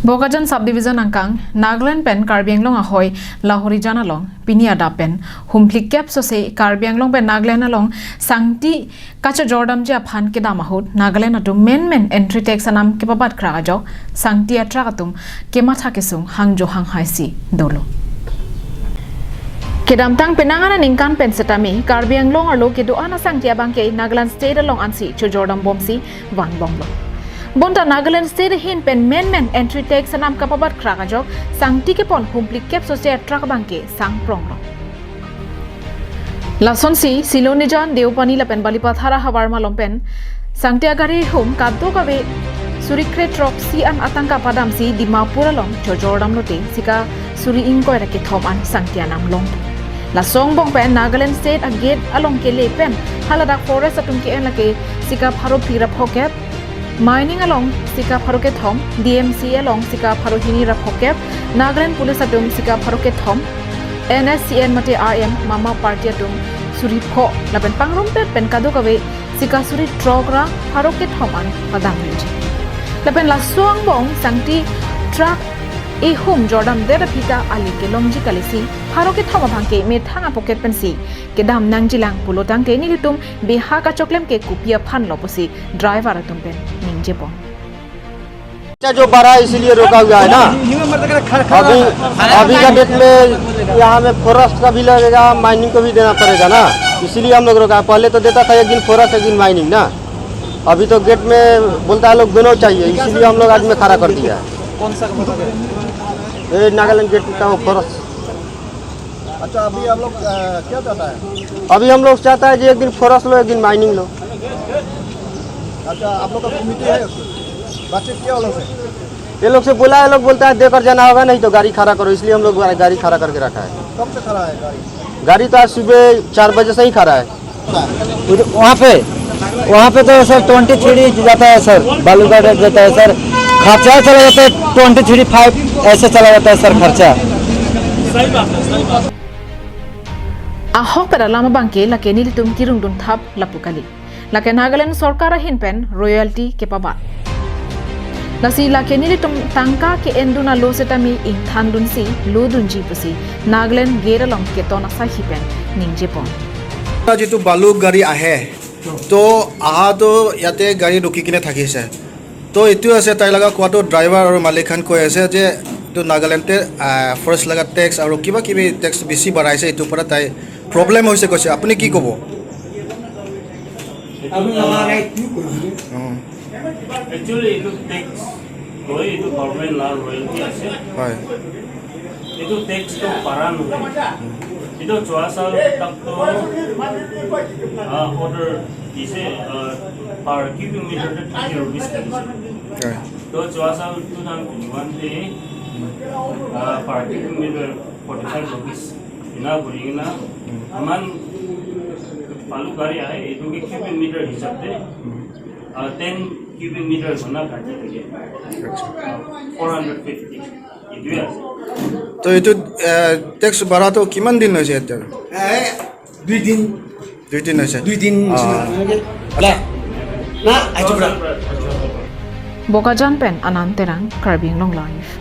Bogajan subdivision angkang Nagaland pen Karbi Anglong ahoy Lahori jana long pinia da pen humplik cap so se Karbi Anglong pen Nagaland along sangti kacha Jordan ja phan ke damahut Nagaland atu men entry tax anam kapabat krak ajok sangti atruck atum kematha kesung hangjo hang haisi dolo Kedamtang penanganan ingkan pen setami Karbi Anglong arlo kedo ana sangti abangke Nagaland State along ansi cho Jordan bomsi van bonglo Bonta Nagaland State hin pen men entry tax sanam kapabat krak ajok sangti ke pon humplik kep so se atruck bangke sang pronglo Lason si silonijan deupani la pen balipathara hawar malompen sangti agari hum kaddo kabe surikre truck si an atangka padam si dimapur along jordam lote sika suri ingko era ke thom an sangti anam long La song bong pen Nagaland State a gate along ke le pen haladak forest atum ke en la ke sika pharo pira phokep Mining along sika pharoke thom DMC along sika pharohini raphokep Nagaland police atum sika pharoke thom NSCN mate RM mama party atum suri pho lapen pangrom pen kado kawe sika suri trogra pharoke thom an padam hinji lapen la suang bong sangti truck e hum Jordan dera pita ali ke lomji kalisi pharoke thom bangke me thanga pocket pen si ke dam nangjilang pulotang te ni litum beha ka choklem ke kupia phan loposi driver atum pen नीचे पहुंच जो बढ़ा है इसलिए रोका हुआ है ना अभी का डेट में यहाँ में फॉरेस्ट का भी लगेगा माइनिंग को भी देना पड़ेगा ना इसीलिए हम लोग रोका है पहले तो देता था एक दिन फॉरेस्ट एक दिन माइनिंग ना अभी तो गेट में बोलता है लोग दोनों चाहिए इसीलिए हम लोग आज में खड़ा कर दिया है कौन सा ये नागालैंड गेट का वो फॉरेस्ट अच्छा अभी हम लोग क्या चाहता है अभी हम लोग चाहता है कि एक दिन फॉरेस्ट लो एक दिन माइनिंग लो अच्छा आप लोग का कमिटी है बातचीत किया लोग से ये लोग से बोला है लोग बोलता है देकर जाना होगा नहीं तो गाड़ी खड़ा करो इसलिए हम लोग गाड़ी खड़ा करके रखा है कब से खड़ा है गाड़ी तो आज सुबह 4 बजे से ही खड़ा है वहाँ पे तो सर 23 जाता है सर बालू का रेट जाता है सर खर्चा चला जाता है 23.5 ऐसे चला जाता है सर खर्चा ahok pada lama bangke la ke ni litum kirung dun thap lapukali la ke Nagaland sarkar hin pen royalty ke pabat la si la ke ni litum tangka ke enduna lo setami ing thandun si lo dun ji pusi Nagaland geralong ke tona sa hi pen ningje pon যেটো বালু গাড়ী আহে তো আহাটো ইয়াতে গাড়ী ৰখি কিনে থাকিছে তো এইটো আছে তাই লগা কোৱাটো ড্ৰাইভাৰ আৰু মালিকখান কৈ আছে যে তো নাগালেণ্ডে ফৰেষ্ট লগা টেক্স আৰু কিবা কিবি টেক্স বেছি বঢ়াইছে এইটোৰ পৰা তাই প্ৰব্লেম হৈছে কৈছে আপুনি কি ক'ব Actually, it takes to government law royalty আছে হয় itu tax to paran itu choasal tak to order ise per cubic meter 30 rupees হয় to choasal 2021 de per cubic meter 45 rupees ina burina aman palu gari ahe itu ke cubic meter hisab de 10 cubic meter bana kati lage 450 itu ya তো এইটো text বঢ়াটো কিমান দিন হৈছে এতিয়া 2 दिन হৈছে 2 दिन Bogajan pen ananterang Karbi Anglong live